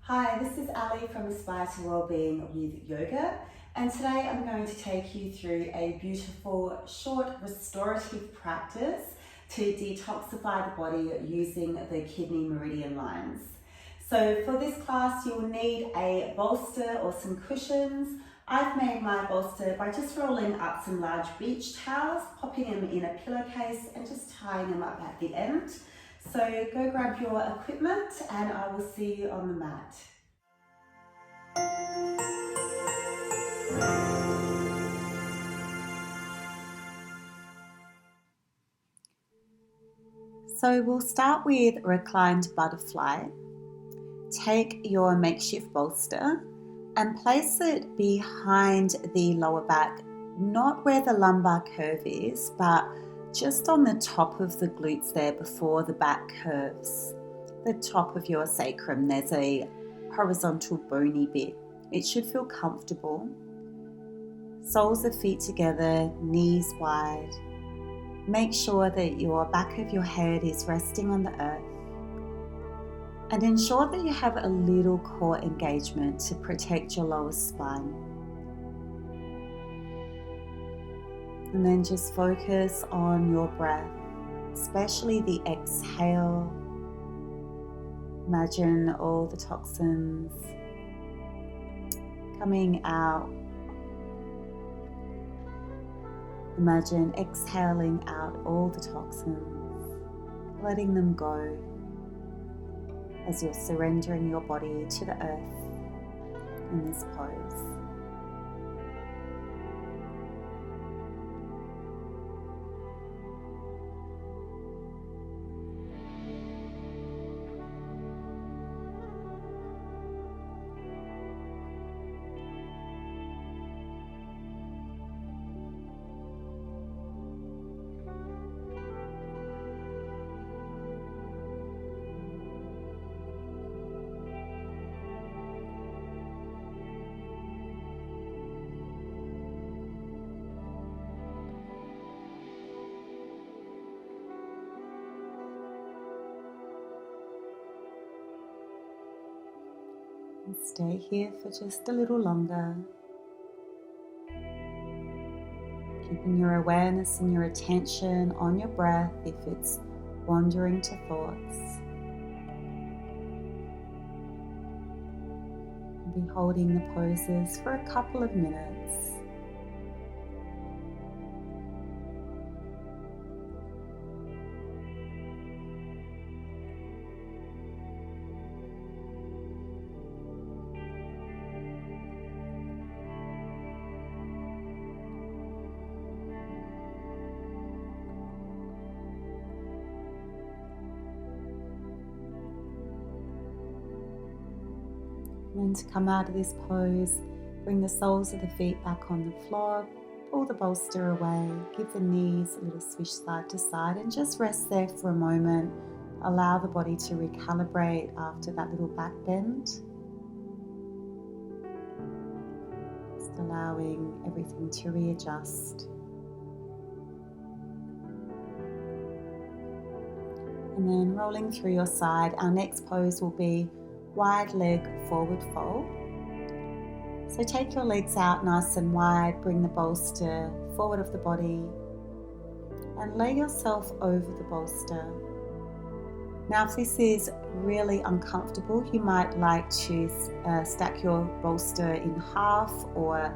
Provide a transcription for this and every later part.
Hi, this is Ali from Aspire to Wellbeing with Yoga, and today I'm going to take you through a beautiful, short, restorative practice to detoxify the body using the kidney meridian lines. So for this class, you'll need a bolster or some cushions. I've made my bolster by just rolling up some large beach towels, popping them in a pillowcase and just tying them up at the end. So go grab your equipment and I will see you on the mat. So we'll start with reclined butterfly. Take your makeshift bolster and place it behind the lower back, not where the lumbar curve is, but just on the top of the glutes there before the back curves. The top of your sacrum, there's a horizontal bony bit. It should feel comfortable. Soles of feet together, knees wide. Make sure that your back of your head is resting on the earth. And ensure that you have a little core engagement to protect your lower spine. And then just focus on your breath, especially the exhale. Imagine all the toxins coming out. Imagine exhaling out all the toxins, letting them go as you're surrendering your body to the earth in this pose. And stay here for just a little longer, keeping your awareness and your attention on your breath if it's wandering to thoughts. And be holding the poses for a couple of minutes. And then to come out of this pose, bring the soles of the feet back on the floor, pull the bolster away, give the knees a little swish side to side and just rest there for a moment. Allow the body to recalibrate after that little back bend. Just allowing everything to readjust. And then rolling through your side, our next pose will be wide leg forward fold. So take your legs out nice and wide, bring the bolster forward of the body and lay yourself over the bolster. Now if this is really uncomfortable, you might like to stack your bolster in half or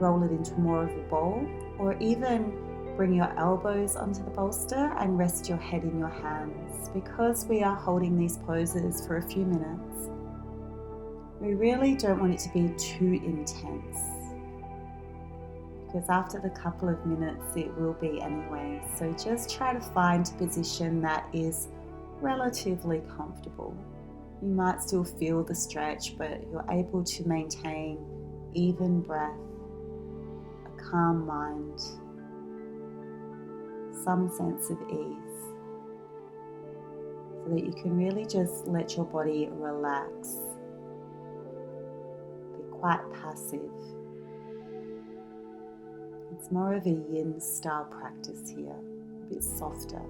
roll it into more of a ball, or even bring your elbows onto the bolster and rest your head in your hands. Because we are holding these poses for a few minutes, we really don't want it to be too intense, because after the couple of minutes it will be anyway. So just try to find a position that is relatively comfortable. You might still feel the stretch, but you're able to maintain even breath, a calm mind, some sense of ease, so that you can really just let your body relax, be quite passive. It's more of a yin style practice here, a bit softer.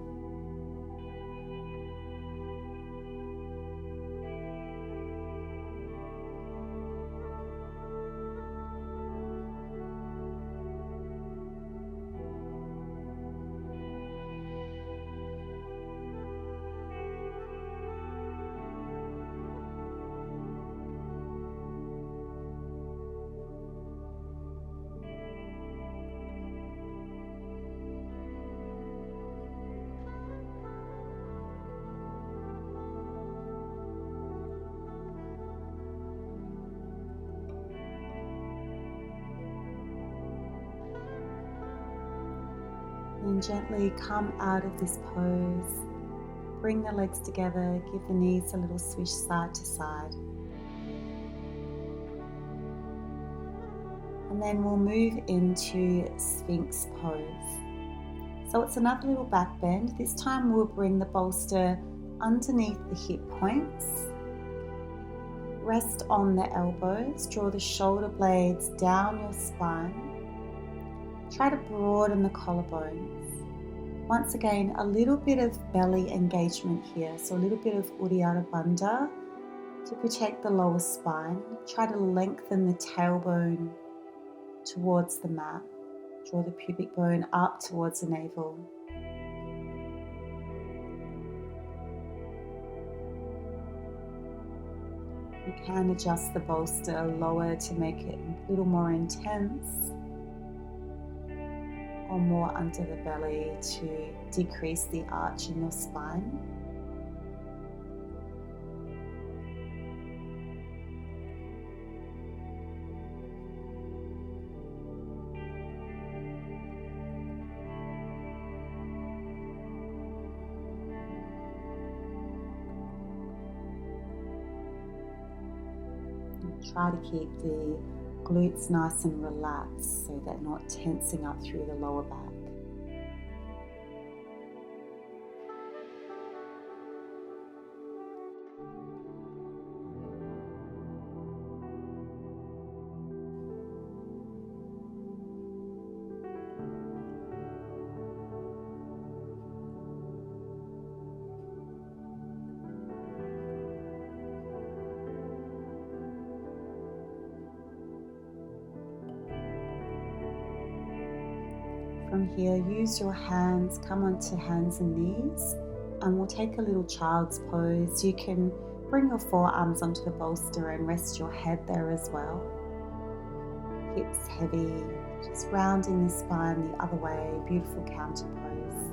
And gently come out of this pose. Bring the legs together, give the knees a little swish side to side. And then we'll move into Sphinx pose. So it's another little back bend. This time we'll bring the bolster underneath the hip points. Rest on the elbows, draw the shoulder blades down your spine. Try to broaden the collarbones. Once again, a little bit of belly engagement here, so a little bit of Uddiyana Bandha to protect the lower spine. Try to lengthen the tailbone towards the mat. Draw the pubic bone up towards the navel. You can adjust the bolster lower to make it a little more intense, or more under the belly to decrease the arch in your spine. Try to keep the glutes nice and relaxed so they're not tensing up through the lower back. From here, use your hands, come onto hands and knees, and we'll take a little child's pose. You can bring your forearms onto the bolster and rest your head there as well. Hips heavy, just rounding the spine the other way, beautiful counter pose.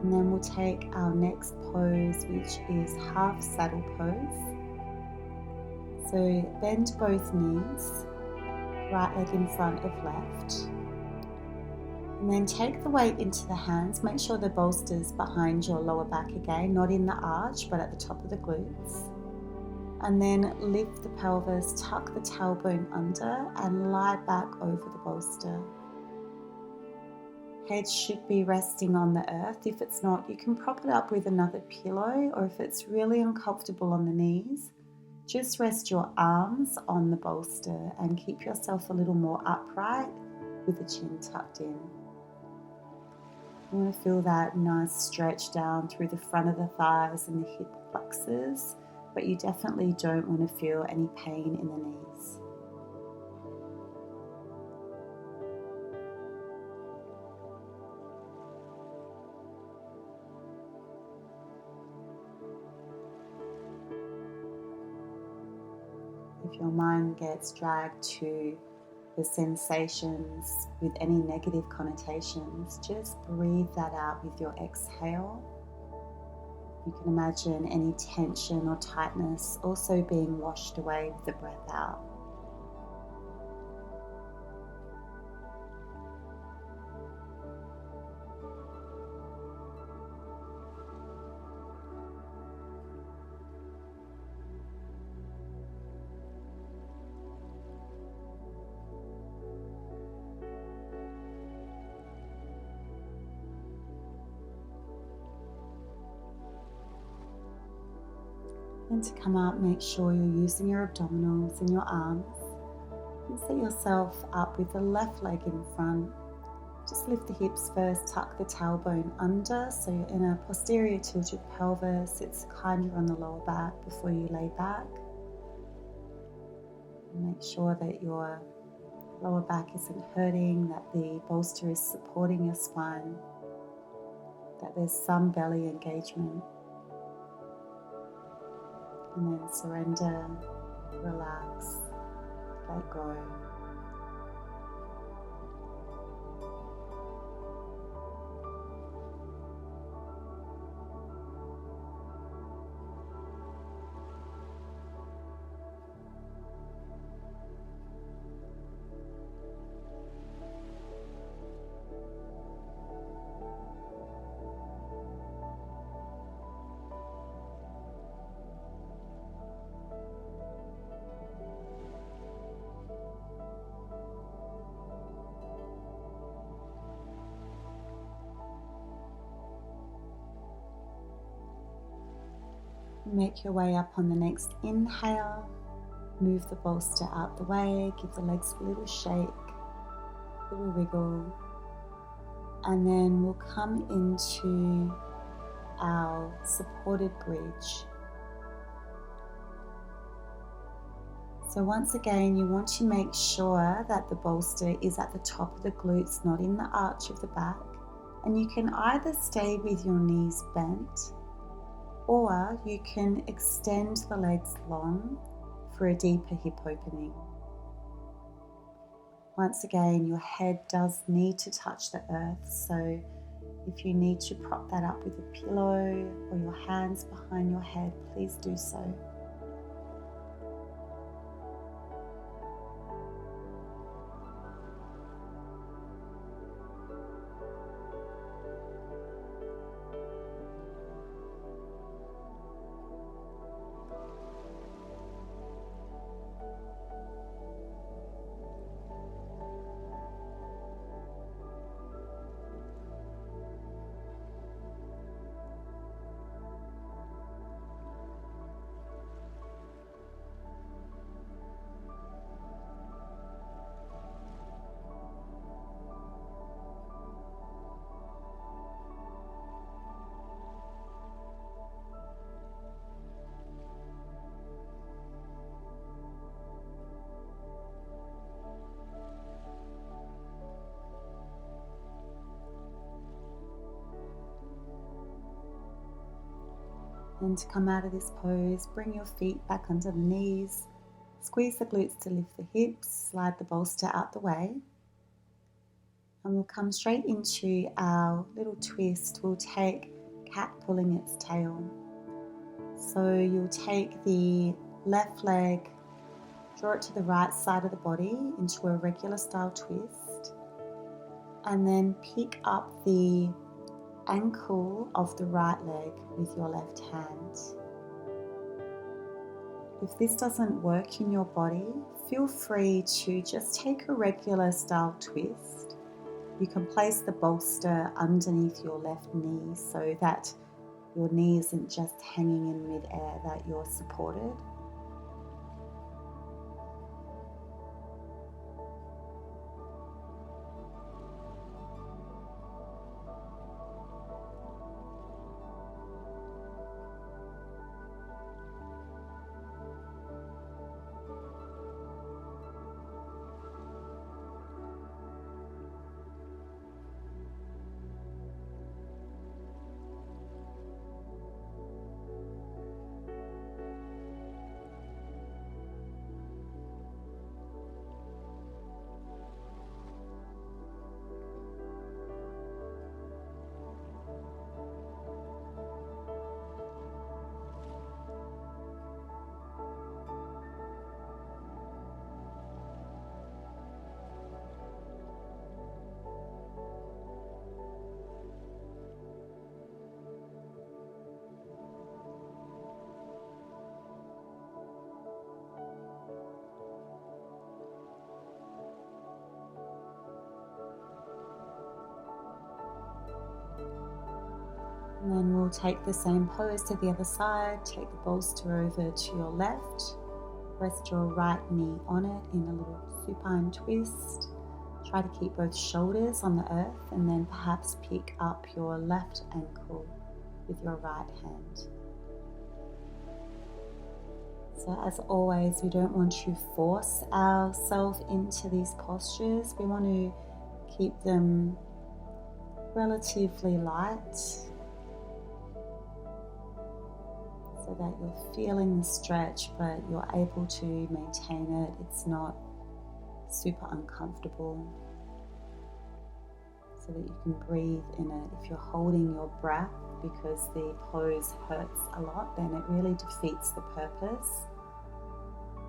And then we'll take our next pose, which is half saddle pose. So bend both knees, right leg in front of left. And then take the weight into the hands. Make sure the bolster's behind your lower back again, not in the arch, but at the top of the glutes. And then lift the pelvis, tuck the tailbone under, and lie back over the bolster. Head should be resting on the earth. If it's not, you can prop it up with another pillow, or if it's really uncomfortable on the knees, just rest your arms on the bolster and keep yourself a little more upright with the chin tucked in. You want to feel that nice stretch down through the front of the thighs and the hip flexors, but you definitely don't want to feel any pain in the knees. If your mind gets dragged to the sensations with any negative connotations, just breathe that out with your exhale. You can imagine any tension or tightness also being washed away with the breath out. And to come up, make sure you're using your abdominals and your arms. And set yourself up with the left leg in front. Just lift the hips first, tuck the tailbone under so you're in a posterior tilted pelvis. It's kinder on the lower back before you lay back. And make sure that your lower back isn't hurting, that the bolster is supporting your spine, that there's some belly engagement. And then surrender, relax, let go. Make your way up on the next inhale. Move the bolster out the way, give the legs a little shake, a little wiggle, and then we'll come into our supported bridge. So once again, you want to make sure that the bolster is at the top of the glutes, not in the arch of the back. And you can either stay with your knees bent, or you can extend the legs long for a deeper hip opening. Once again, your head does need to touch the earth, so if you need to prop that up with a pillow or your hands behind your head, please do so. And to come out of this pose, bring your feet back under the knees, squeeze the glutes to lift the hips, slide the bolster out the way, and we'll come straight into our little twist. We'll take cat pulling its tail. So you'll take the left leg, draw it to the right side of the body into a regular style twist, and then pick up the ankle of the right leg with your left hand. If this doesn't work in your body, feel free to just take a regular style twist. You can place the bolster underneath your left knee so that your knee isn't just hanging in mid-air, that you're supported. And then we'll take the same pose to the other side. Take the bolster over to your left. Rest your right knee on it in a little supine twist. Try to keep both shoulders on the earth, and then perhaps pick up your left ankle with your right hand. So as always, we don't want to force ourselves into these postures. We want to keep them relatively light, so that you're feeling the stretch, but you're able to maintain it. It's not super uncomfortable, so that you can breathe in it. If you're holding your breath because the pose hurts a lot, then it really defeats the purpose.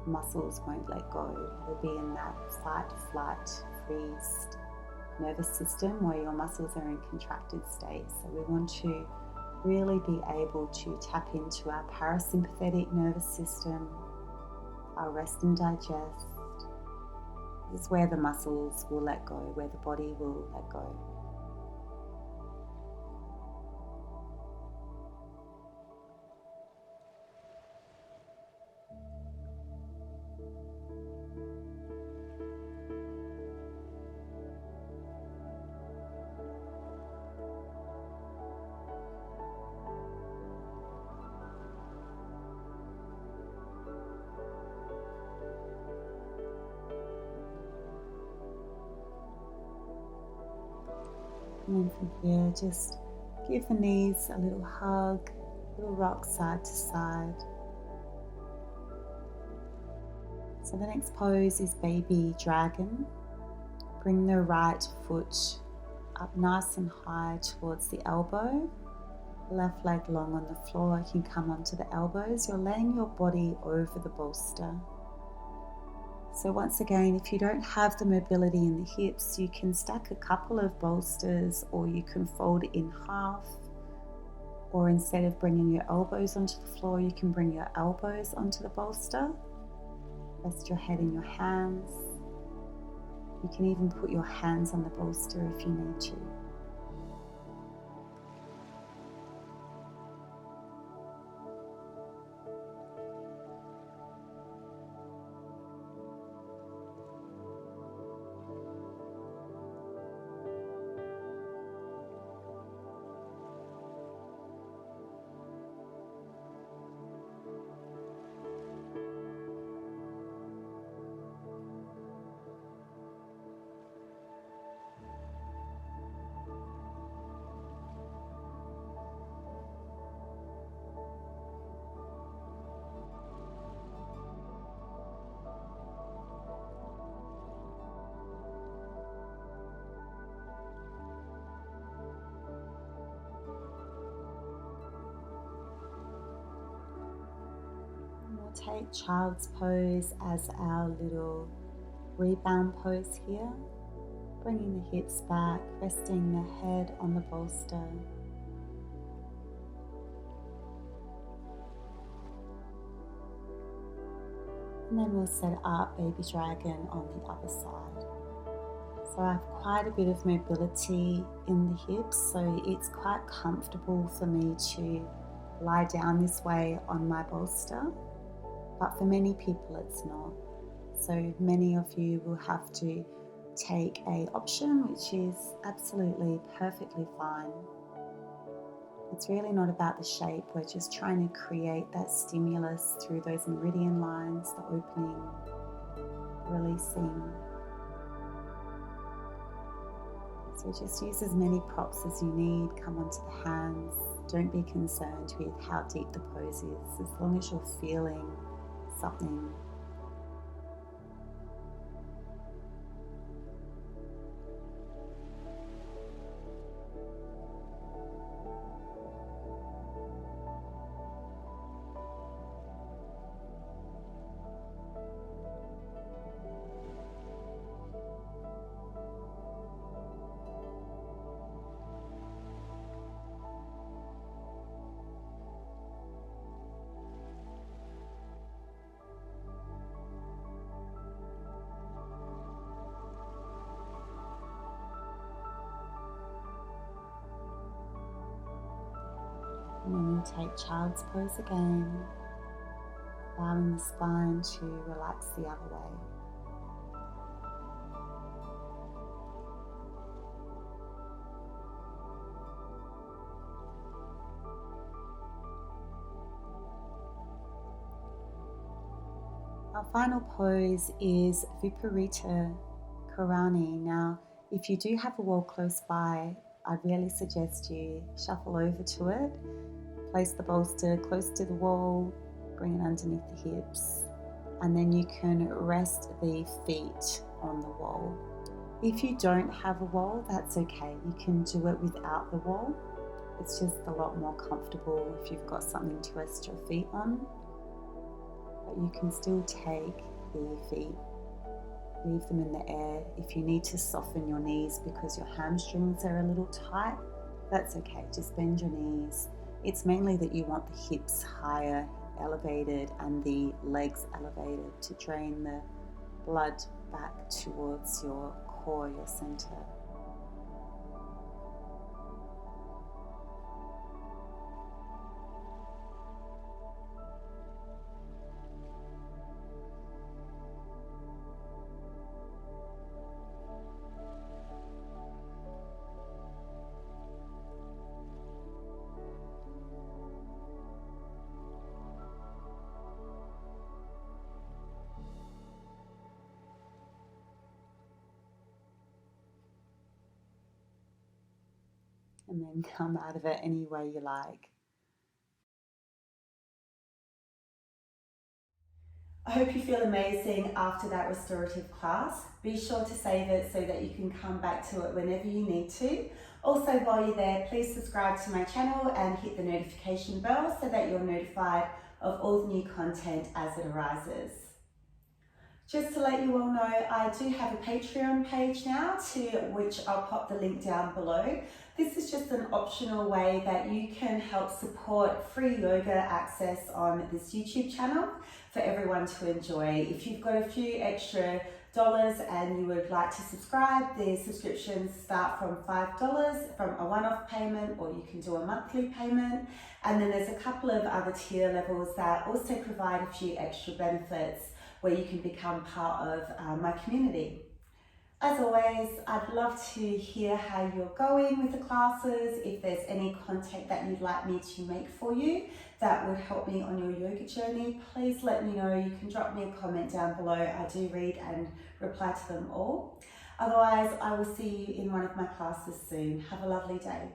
Muscles won't let go. You'll be in that fight, flight, freeze nervous system where your muscles are in contracted state. So we want to really be able to tap into our parasympathetic nervous system, our rest and digest. This is where the muscles will let go, where the body will let go. And then from here, just give the knees a little hug, a little rock side to side. So the next pose is baby dragon. Bring the right foot up nice and high towards the elbow. Left leg long on the floor, you can come onto the elbows. You're laying your body over the bolster. So once again, if you don't have the mobility in the hips, you can stack a couple of bolsters, or you can fold it in half. Or instead of bringing your elbows onto the floor, you can bring your elbows onto the bolster. Rest your head in your hands. You can even put your hands on the bolster if you need to. We'll take child's pose as our little rebound pose here. Bringing the hips back, resting the head on the bolster. And then we'll set up baby dragon on the other side. So I have quite a bit of mobility in the hips, so it's quite comfortable for me to lie down this way on my bolster. But for many people it's not. So many of you will have to take an option which is absolutely perfectly fine. It's really not about the shape, we're just trying to create that stimulus through those meridian lines, the opening, releasing. So just use as many props as you need, come onto the hands. Don't be concerned with how deep the pose is, as long as you're feeling something. And then you take child's pose again, allowing the spine to relax the other way. Our final pose is Viparita Karani. Now, if you do have a wall close by, I'd really suggest you shuffle over to it. Place the bolster close to the wall, bring it underneath the hips, and then you can rest the feet on the wall. If you don't have a wall, that's okay. You can do it without the wall. It's just a lot more comfortable if you've got something to rest your feet on. But you can still take the feet, leave them in the air. If you need to soften your knees because your hamstrings are a little tight, that's okay. Just bend your knees. It's mainly that you want the hips higher, elevated, and the legs elevated to drain the blood back towards your core, your center. and then come out of it any way you like. I hope you feel amazing after that restorative class. Be sure to save it so that you can come back to it whenever you need to. Also, while you're there, please subscribe to my channel and hit the notification bell so that you're notified of all the new content as it arises. Just to let you all know, I do have a Patreon page now, to which I'll pop the link down below. This is just an optional way that you can help support free yoga access on this YouTube channel for everyone to enjoy. If you've got a few extra dollars and you would like to subscribe, the subscriptions start from $5 from a one-off payment, or you can do a monthly payment. And then there's a couple of other tier levels that also provide a few extra benefits where you can become part of my community. As always, I'd love to hear how you're going with the classes. If there's any content that you'd like me to make for you that would help me on your yoga journey, please let me know. You can drop me a comment down below. I do read and reply to them all. Otherwise, I will see you in one of my classes soon. Have a lovely day.